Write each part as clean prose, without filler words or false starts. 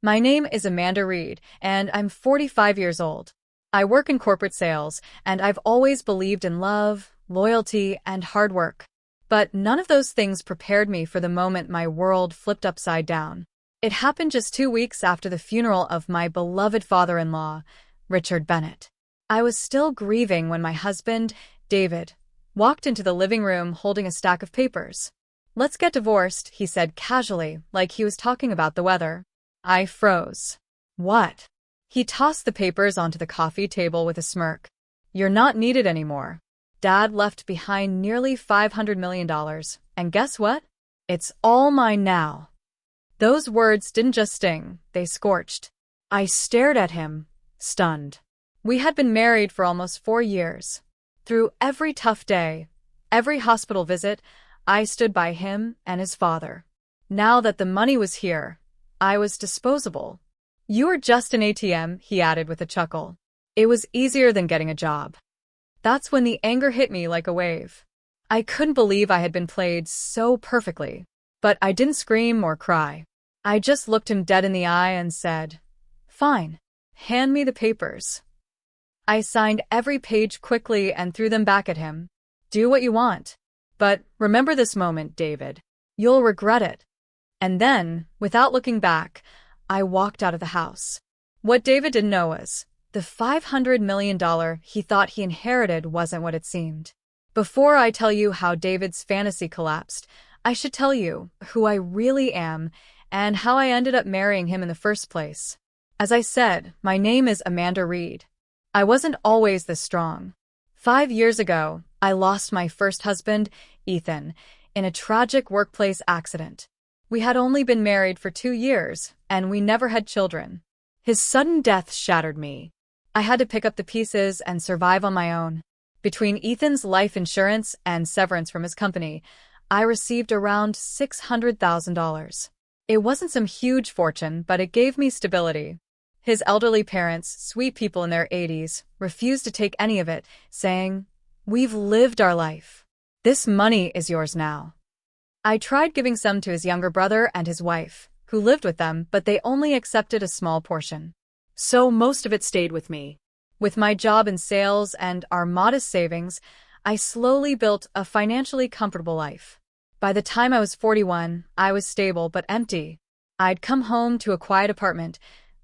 My name is Amanda Reed, and I'm 45 years old. I work in corporate sales, and I've always believed in love, loyalty, and hard work. But none of those things prepared me for the moment my world flipped upside down. It happened just 2 weeks after the funeral of my beloved father-in-law, Richard Bennett. I was still grieving when my husband, David, walked into the living room holding a stack of papers. "Let's get divorced," he said casually, like he was talking about the weather. I froze. "What?" He tossed the papers onto the coffee table with a smirk. "You're not needed anymore. Dad left behind nearly $500 million, and guess what? It's all mine now." Those words didn't just sting, they scorched. I stared at him, stunned. We had been married for almost 4 years. Through every tough day, every hospital visit, I stood by him and his father. Now that the money was here, I was disposable. "You were just an ATM," he added with a chuckle. "It was easier than getting a job." That's when the anger hit me like a wave. I couldn't believe I had been played so perfectly. But I didn't scream or cry. I just looked him dead in the eye and said, "Fine. Hand me the papers." I signed every page quickly and threw them back at him. "Do what you want. But remember this moment, David. You'll regret it." And then, without looking back, I walked out of the house. What David didn't know was, the $500 million he thought he inherited wasn't what it seemed. Before I tell you how David's fantasy collapsed, I should tell you who I really am and how I ended up marrying him in the first place. As I said, my name is Amanda Reed. I wasn't always this strong. 5 years ago, I lost my first husband, Ethan, in a tragic workplace accident. We had only been married for 2 years, and we never had children. His sudden death shattered me. I had to pick up the pieces and survive on my own. Between Ethan's life insurance and severance from his company, I received around $600,000. It wasn't some huge fortune, but it gave me stability. His elderly parents, sweet people in their 80s, refused to take any of it, saying, "We've lived our life. This money is yours now." I tried giving some to his younger brother and his wife, who lived with them, but they only accepted a small portion. So most of it stayed with me. With my job in sales and our modest savings, I slowly built a financially comfortable life. By the time I was 41, I was stable but empty. I'd come home to a quiet apartment,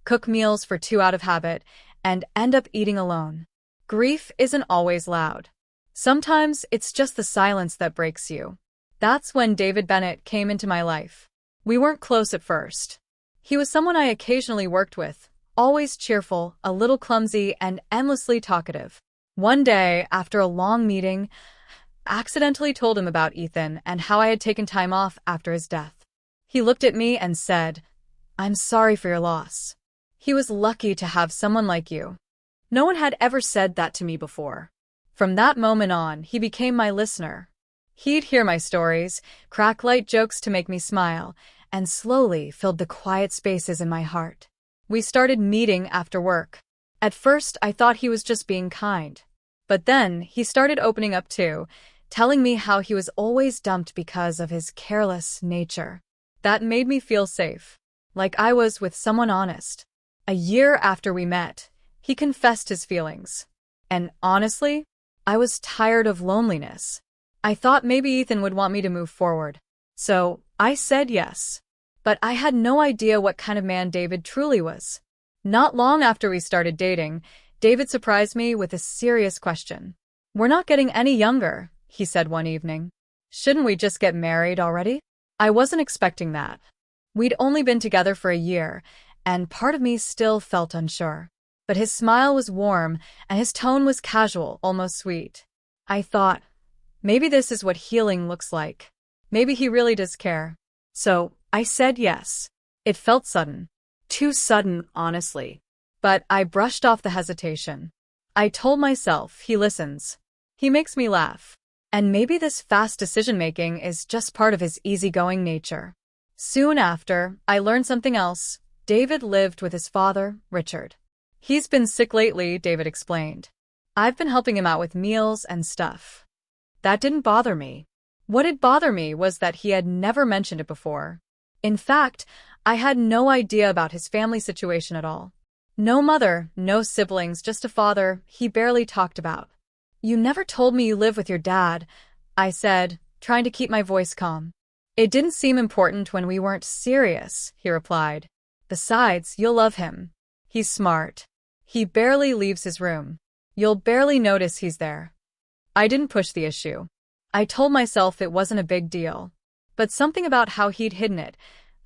cook meals for two out of habit, and end up eating alone. Grief isn't always loud. Sometimes it's just the silence that breaks you. That's when David Bennett came into my life. We weren't close at first. He was someone I occasionally worked with, always cheerful, a little clumsy, and endlessly talkative. One day, after a long meeting, I accidentally told him about Ethan and how I had taken time off after his death. He looked at me and said, "I'm sorry for your loss. He was lucky to have someone like you." No one had ever said that to me before. From that moment on, he became my listener. He'd hear my stories, crack light jokes to make me smile, and slowly filled the quiet spaces in my heart. We started meeting after work. At first, I thought he was just being kind. But then, he started opening up too, telling me how he was always dumped because of his careless nature. That made me feel safe, like I was with someone honest. A year after we met, he confessed his feelings. And honestly, I was tired of loneliness. I thought maybe Ethan would want me to move forward. So, I said yes. But I had no idea what kind of man David truly was. Not long after we started dating, David surprised me with a serious question. "We're not getting any younger," he said one evening. "Shouldn't we just get married already?" I wasn't expecting that. We'd only been together for a year, and part of me still felt unsure. But his smile was warm, and his tone was casual, almost sweet. I thought, maybe this is what healing looks like. Maybe he really does care. So, I said yes. It felt sudden. Too sudden, honestly. But I brushed off the hesitation. I told myself, he listens. He makes me laugh. And maybe this fast decision-making is just part of his easygoing nature. Soon after, I learned something else. David lived with his father, Richard. "He's been sick lately," David explained. "I've been helping him out with meals and stuff." That didn't bother me. What did bother me was that he had never mentioned it before. In fact, I had no idea about his family situation at all. No mother, no siblings, just a father he barely talked about. "You never told me you live with your dad," I said, trying to keep my voice calm. "It didn't seem important when we weren't serious," he replied. "Besides, you'll love him. He's smart. He barely leaves his room. You'll barely notice he's there." I didn't push the issue. I told myself it wasn't a big deal. But something about how he'd hidden it,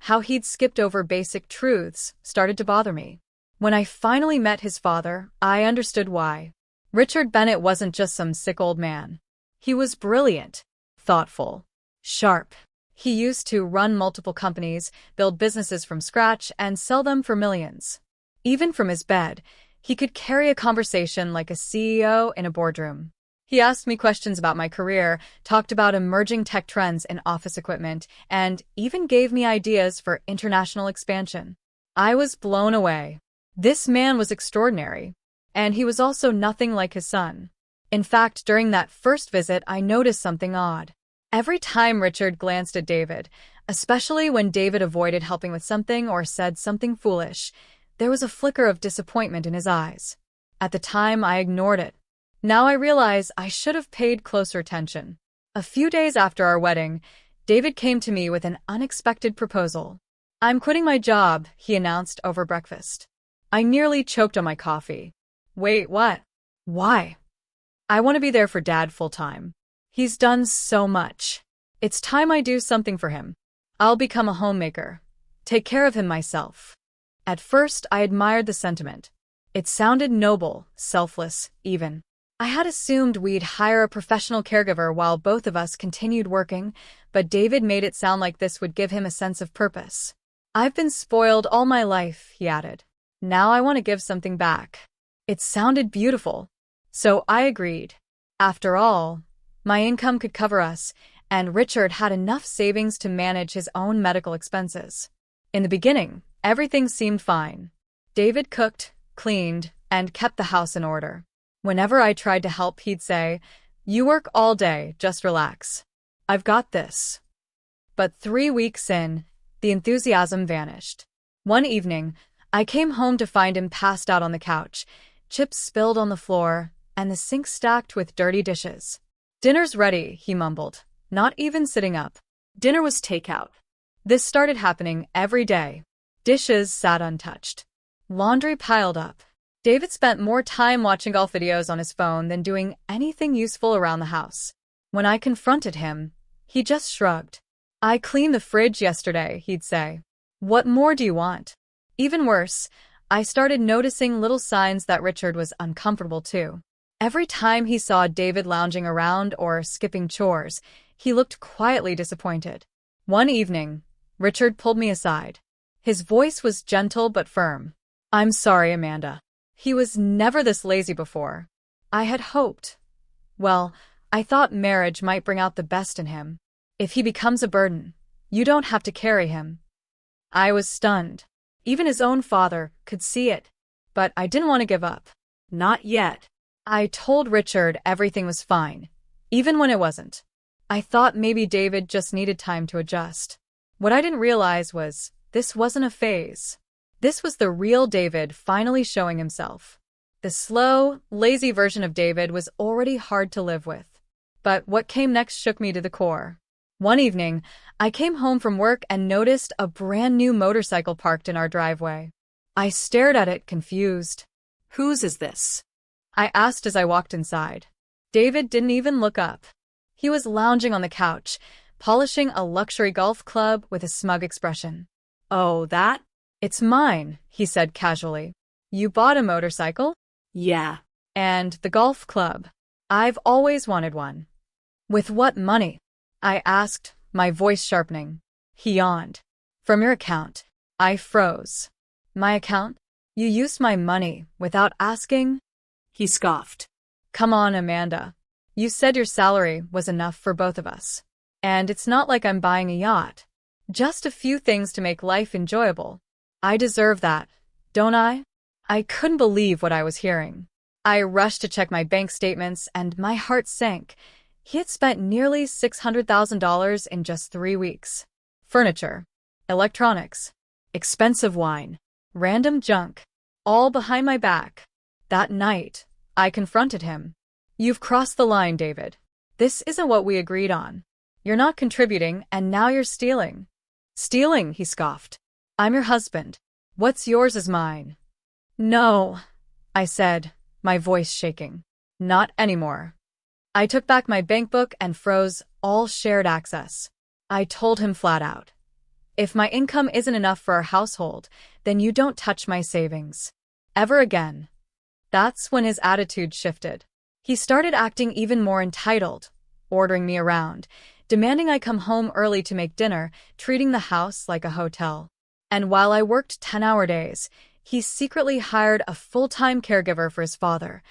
how he'd skipped over basic truths, started to bother me. When I finally met his father, I understood why. Richard Bennett wasn't just some sick old man. He was brilliant, thoughtful, sharp. He used to run multiple companies, build businesses from scratch, and sell them for millions. Even from his bed, he could carry a conversation like a CEO in a boardroom. He asked me questions about my career, talked about emerging tech trends in office equipment, and even gave me ideas for international expansion. I was blown away. This man was extraordinary, and he was also nothing like his son. In fact, during that first visit, I noticed something odd. Every time Richard glanced at David, especially when David avoided helping with something or said something foolish, there was a flicker of disappointment in his eyes. At the time, I ignored it. Now I realize I should have paid closer attention. A few days after our wedding, David came to me with an unexpected proposal. "I'm quitting my job," he announced over breakfast. I nearly choked on my coffee. "Wait, what? Why?" "I want to be there for Dad full-time. He's done so much. It's time I do something for him. I'll become a homemaker. Take care of him myself." At first, I admired the sentiment. It sounded noble, selfless, even. I had assumed we'd hire a professional caregiver while both of us continued working, but David made it sound like this would give him a sense of purpose. "I've been spoiled all my life," he added. "Now I want to give something back." It sounded beautiful. So I agreed. After all, my income could cover us, and Richard had enough savings to manage his own medical expenses. In the beginning, everything seemed fine. David cooked, cleaned, and kept the house in order. Whenever I tried to help, he'd say, "You work all day, just relax. I've got this." But 3 weeks in, the enthusiasm vanished. One evening, I came home to find him passed out on the couch, chips spilled on the floor, and the sink stacked with dirty dishes. "Dinner's ready," he mumbled, not even sitting up. Dinner was takeout. This started happening every day. Dishes sat untouched. Laundry piled up. David spent more time watching golf videos on his phone than doing anything useful around the house. When I confronted him, he just shrugged. "I cleaned the fridge yesterday," he'd say. "What more do you want?" Even worse, I started noticing little signs that Richard was uncomfortable too. Every time he saw David lounging around or skipping chores, he looked quietly disappointed. One evening, Richard pulled me aside. His voice was gentle but firm. "I'm sorry, Amanda. He was never this lazy before. I had hoped. Well, I thought marriage might bring out the best in him. If he becomes a burden, you don't have to carry him." I was stunned. Even his own father could see it. But I didn't want to give up. Not yet. I told Richard everything was fine, even when it wasn't. I thought maybe David just needed time to adjust. What I didn't realize was this wasn't a phase. This was the real David finally showing himself. The slow, lazy version of David was already hard to live with. But what came next shook me to the core. One evening, I came home from work and noticed a brand new motorcycle parked in our driveway. I stared at it, confused. "Whose is this?" I asked as I walked inside. David didn't even look up. He was lounging on the couch, polishing a luxury golf club with a smug expression. "Oh, that? It's mine," he said casually. "You bought a motorcycle?" "Yeah. And the golf club? I've always wanted one." "With what money?" I asked, my voice sharpening. He yawned. "From your account." I froze. "My account? You used my money without asking?" He scoffed. "Come on, Amanda. You said your salary was enough for both of us. And it's not like I'm buying a yacht. Just a few things to make life enjoyable. I deserve that, don't I?" I couldn't believe what I was hearing. I rushed to check my bank statements, and my heart sank. He had spent nearly $600,000 in just 3 weeks. Furniture, electronics, expensive wine, random junk, all behind my back. That night, I confronted him. You've crossed the line, David. This isn't what we agreed on. You're not contributing, and now you're stealing. Stealing, he scoffed. I'm your husband. What's yours is mine. No, I said, my voice shaking. Not anymore. I took back my bank book and froze all shared access. I told him flat out. If my income isn't enough for our household, then you don't touch my savings. Ever again. That's when his attitude shifted. He started acting even more entitled, ordering me around, demanding I come home early to make dinner, treating the house like a hotel. And while I worked 10-hour days, he secretly hired a full-time caregiver for his father,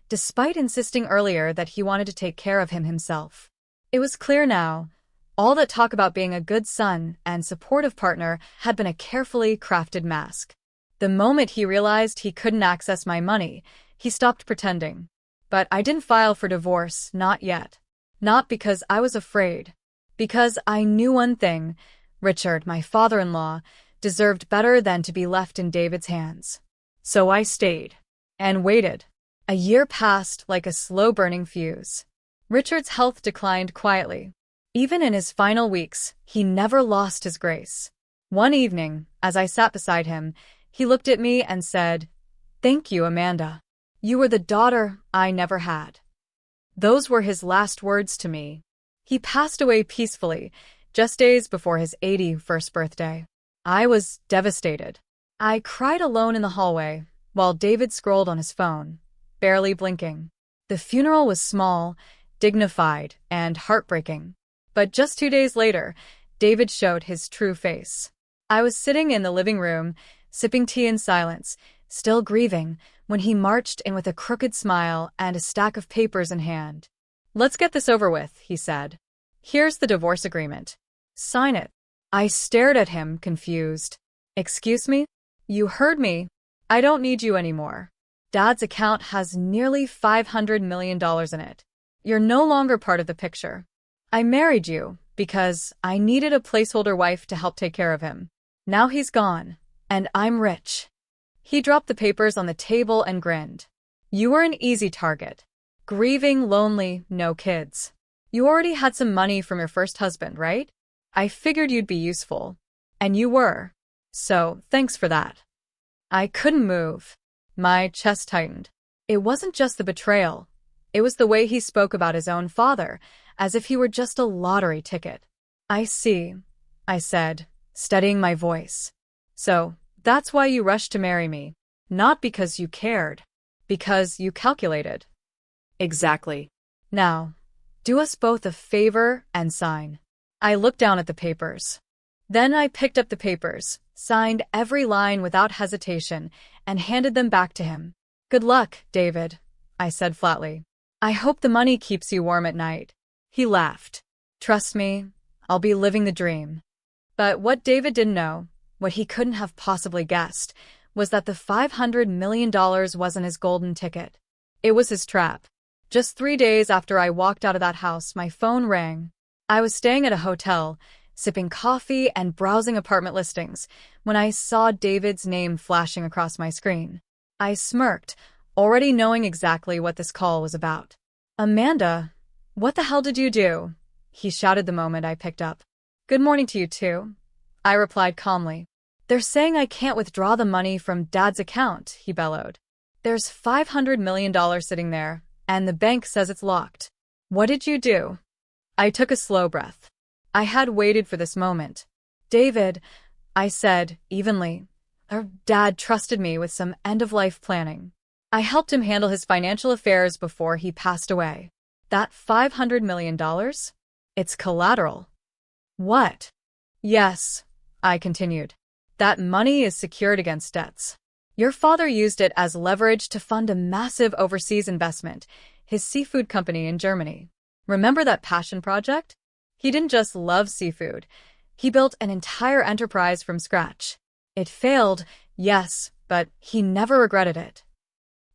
despite insisting earlier that he wanted to take care of him himself. It was clear now, all that talk about being a good son and supportive partner had been a carefully crafted mask. The moment he realized he couldn't access my money, he stopped pretending. But I didn't file for divorce, not yet. Not because I was afraid. Because I knew one thing: Richard, my father-in-law, deserved better than to be left in David's hands. So I stayed. And waited. A year passed like a slow-burning fuse. Richard's health declined quietly. Even in his final weeks, he never lost his grace. One evening, as I sat beside him, he looked at me and said, "Thank you, Amanda. You were the daughter I never had." Those were his last words to me. He passed away peacefully, just days before his 81st birthday. I was devastated. I cried alone in the hallway, while David scrolled on his phone, barely blinking. The funeral was small, dignified, and heartbreaking. But just 2 days later, David showed his true face. I was sitting in the living room, sipping tea in silence, still grieving, when he marched in with a crooked smile and a stack of papers in hand. "Let's get this over with," he said. "Here's the divorce agreement. Sign it." I stared at him, confused. "Excuse me? You heard me. I don't need you anymore. Dad's account has nearly $500 million in it. You're no longer part of the picture. I married you because I needed a placeholder wife to help take care of him. Now he's gone, and I'm rich." He dropped the papers on the table and grinned. "You were an easy target. Grieving, lonely, no kids. You already had some money from your first husband, right? I figured you'd be useful. And you were. So, thanks for that." I couldn't move. My chest tightened. It wasn't just the betrayal. It was the way he spoke about his own father, as if he were just a lottery ticket. "I see," I said, steadying my voice. "So, that's why you rushed to marry me. Not because you cared. Because you calculated." "Exactly. Now, do us both a favor and sign." I looked down at the papers. Then I picked up the papers, signed every line without hesitation, and handed them back to him. "Good luck, David," I said flatly. "I hope the money keeps you warm at night." He laughed. "Trust me, I'll be living the dream." But what David didn't know, what he couldn't have possibly guessed, was that the $500 million wasn't his golden ticket. It was his trap. Just 3 days after I walked out of that house, my phone rang. I was staying at a hotel, sipping coffee and browsing apartment listings, when I saw David's name flashing across my screen. I smirked, already knowing exactly what this call was about. "Amanda, what the hell did you do?" he shouted the moment I picked up. "Good morning to you too," I replied calmly. "They're saying I can't withdraw the money from Dad's account," he bellowed. "There's $500 million sitting there, and the bank says it's locked. What did you do?" I took a slow breath. I had waited for this moment. "David," I said, evenly, "our dad trusted me with some end-of-life planning. I helped him handle his financial affairs before he passed away. That $500 million? It's collateral." "What?" "Yes," I continued. "That money is secured against debts. Your father used it as leverage to fund a massive overseas investment, his seafood company in Germany. Remember that passion project? He didn't just love seafood. He built an entire enterprise from scratch. It failed, yes, but he never regretted it."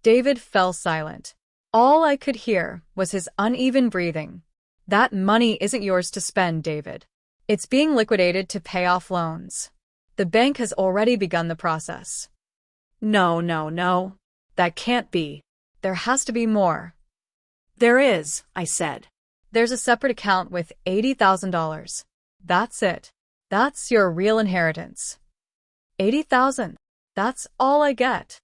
David fell silent. All I could hear was his uneven breathing. "That money isn't yours to spend, David. It's being liquidated to pay off loans." The bank has already begun the process. No, no, no. That can't be. There has to be more. There is, I said. There's a separate account with $80,000. That's it. That's your real inheritance. 80,000. That's all I get.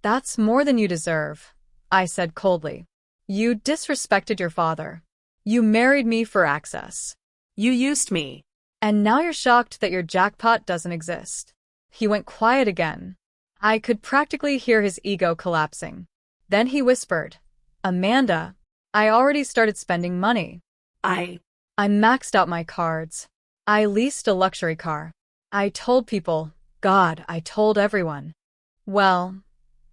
That's more than you deserve, I said coldly. You disrespected your father. You married me for access. You used me. And now you're shocked that your jackpot doesn't exist. He went quiet again. I could practically hear his ego collapsing. Then he whispered, Amanda, I already started spending money. I maxed out my cards. I leased a luxury car. I told people, God, I told everyone. Well,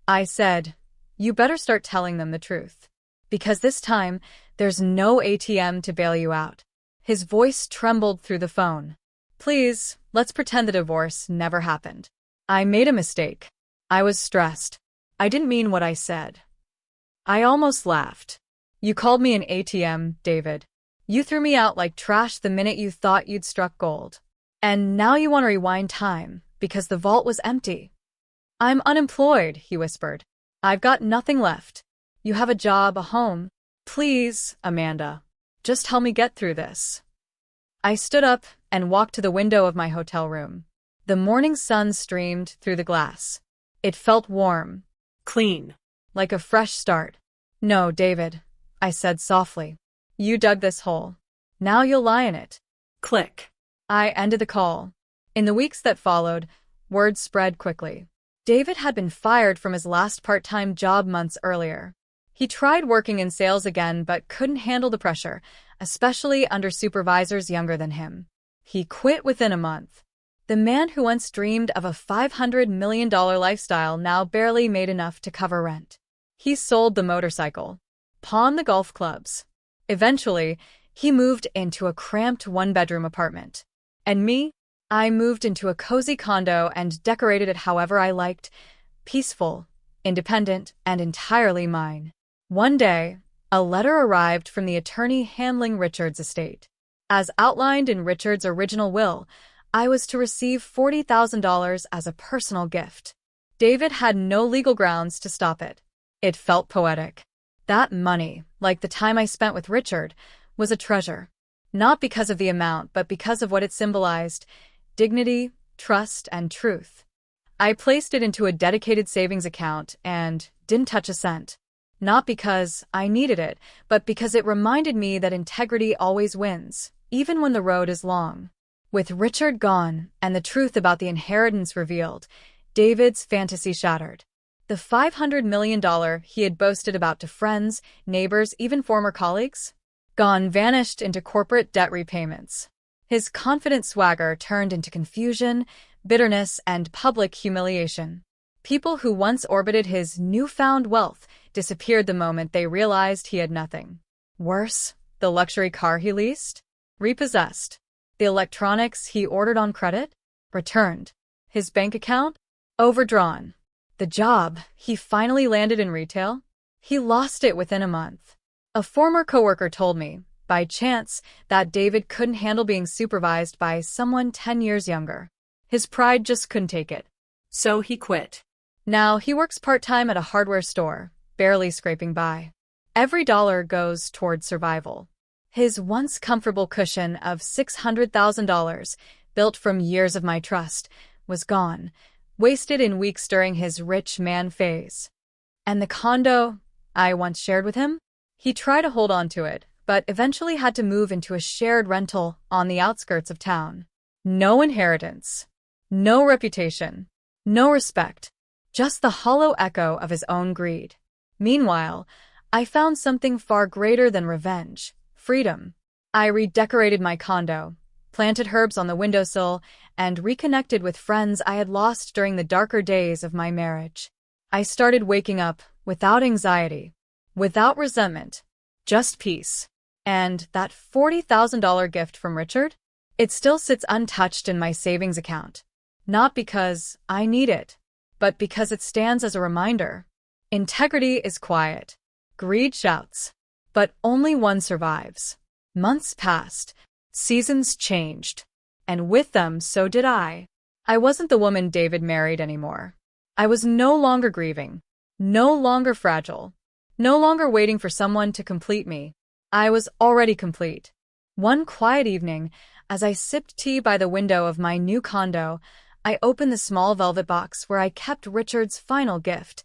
I said, you better start telling them the truth. Because this time, there's no ATM to bail you out. His voice trembled through the phone. Please, let's pretend the divorce never happened. I made a mistake. I was stressed. I didn't mean what I said. I almost laughed. You called me an ATM, David. You threw me out like trash the minute you thought you'd struck gold. And now you want to rewind time, because the vault was empty. I'm unemployed, he whispered. I've got nothing left. You have a job, a home. Please, Amanda, just help me get through this. I stood up and walked to the window of my hotel room. The morning sun streamed through the glass. It felt warm. Clean. Like a fresh start. No, David, I said softly. You dug this hole. Now you'll lie in it. Click. I ended the call. In the weeks that followed, word spread quickly. David had been fired from his last part-time job months earlier. He tried working in sales again but couldn't handle the pressure, especially under supervisors younger than him. He quit within a month. The man who once dreamed of a $500 million lifestyle now barely made enough to cover rent. He sold the motorcycle, pawned the golf clubs. Eventually, he moved into a cramped one-bedroom apartment. And me? I moved into a cozy condo and decorated it however I liked, peaceful, independent, and entirely mine. One day, a letter arrived from the attorney handling Richard's estate. As outlined in Richard's original will, I was to receive $40,000 as a personal gift. David had no legal grounds to stop it. It felt poetic. That money, like the time I spent with Richard, was a treasure. Not because of the amount, but because of what it symbolized: dignity, trust, and truth. I placed it into a dedicated savings account and didn't touch a cent. Not because I needed it, but because it reminded me that integrity always wins, even when the road is long. With Richard gone and the truth about the inheritance revealed, David's fantasy shattered. The $500 million he had boasted about to friends, neighbors, even former colleagues? Gone, vanished into corporate debt repayments. His confident swagger turned into confusion, bitterness, and public humiliation. People who once orbited his newfound wealth disappeared the moment they realized he had nothing. Worse, the luxury car he leased? Repossessed. The electronics he ordered on credit? Returned. His bank account? Overdrawn. The job he finally landed in retail? He lost it within a month. A former coworker told me, by chance, that David couldn't handle being supervised by someone 10 years younger. His pride just couldn't take it. So he quit. Now he works part-time at a hardware store, barely scraping by. Every dollar goes toward survival. His once comfortable cushion of $600,000, built from years of my trust, was gone, wasted in weeks during his rich man phase. And the condo I once shared with him? He tried to hold on to it, but eventually had to move into a shared rental on the outskirts of town. No inheritance. No reputation. No respect. Just the hollow echo of his own greed. Meanwhile, I found something far greater than revenge: freedom. I redecorated my condo, planted herbs on the windowsill, and reconnected with friends I had lost during the darker days of my marriage. I started waking up without anxiety, without resentment, just peace. And that $40,000 gift from Richard? It still sits untouched in my savings account. Not because I need it, but because it stands as a reminder. Integrity is quiet. Greed shouts. But only one survives. Months passed. Seasons changed. And with them, so did I. I wasn't the woman David married anymore. I was no longer grieving, no longer fragile, no longer waiting for someone to complete me. I was already complete. One quiet evening, as I sipped tea by the window of my new condo, I opened the small velvet box where I kept Richard's final gift,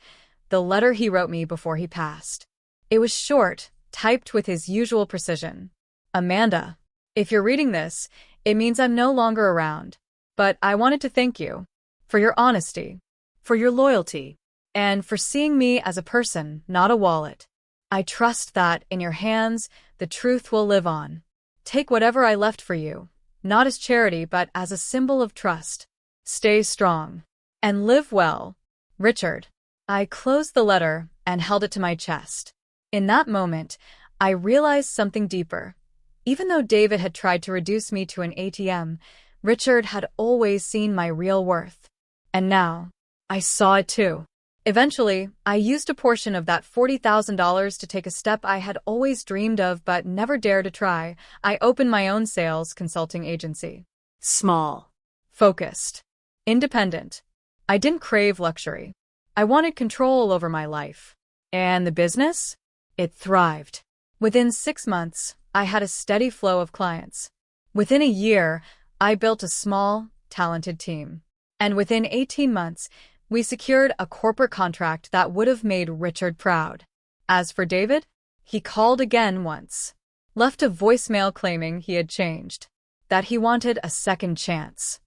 the letter he wrote me before he passed. It was short, typed with his usual precision. Amanda, if you're reading this, it means I'm no longer around. But I wanted to thank you for your honesty, for your loyalty, and for seeing me as a person, not a wallet. I trust that, in your hands, the truth will live on. Take whatever I left for you, not as charity but as a symbol of trust. Stay strong. And live well. Richard. I closed the letter and held it to my chest. In that moment, I realized something deeper. Even though David had tried to reduce me to an ATM, Richard had always seen my real worth. And now, I saw it too. Eventually, I used a portion of that $40,000 to take a step I had always dreamed of but never dared to try. I opened my own sales consulting agency. Small. Focused. Independent. I didn't crave luxury. I wanted control over my life. And the business? It thrived. Within 6 months, I had a steady flow of clients. Within a year, I built a small, talented team. And within 18 months, we secured a corporate contract that would have made Richard proud. As for David, he called again once. Left a voicemail claiming he had changed. That he wanted a second chance.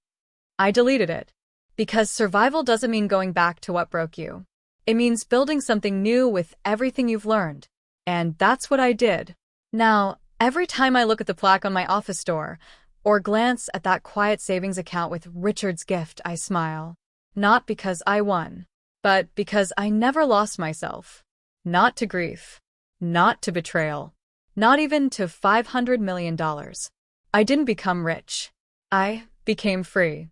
I deleted it. Because survival doesn't mean going back to what broke you. It means building something new with everything you've learned. And that's what I did. Now, every time I look at the plaque on my office door, or glance at that quiet savings account with Richard's gift, I smile. Not because I won, but because I never lost myself. Not to grief. Not to betrayal. Not even to $500 million. I didn't become rich. I became free.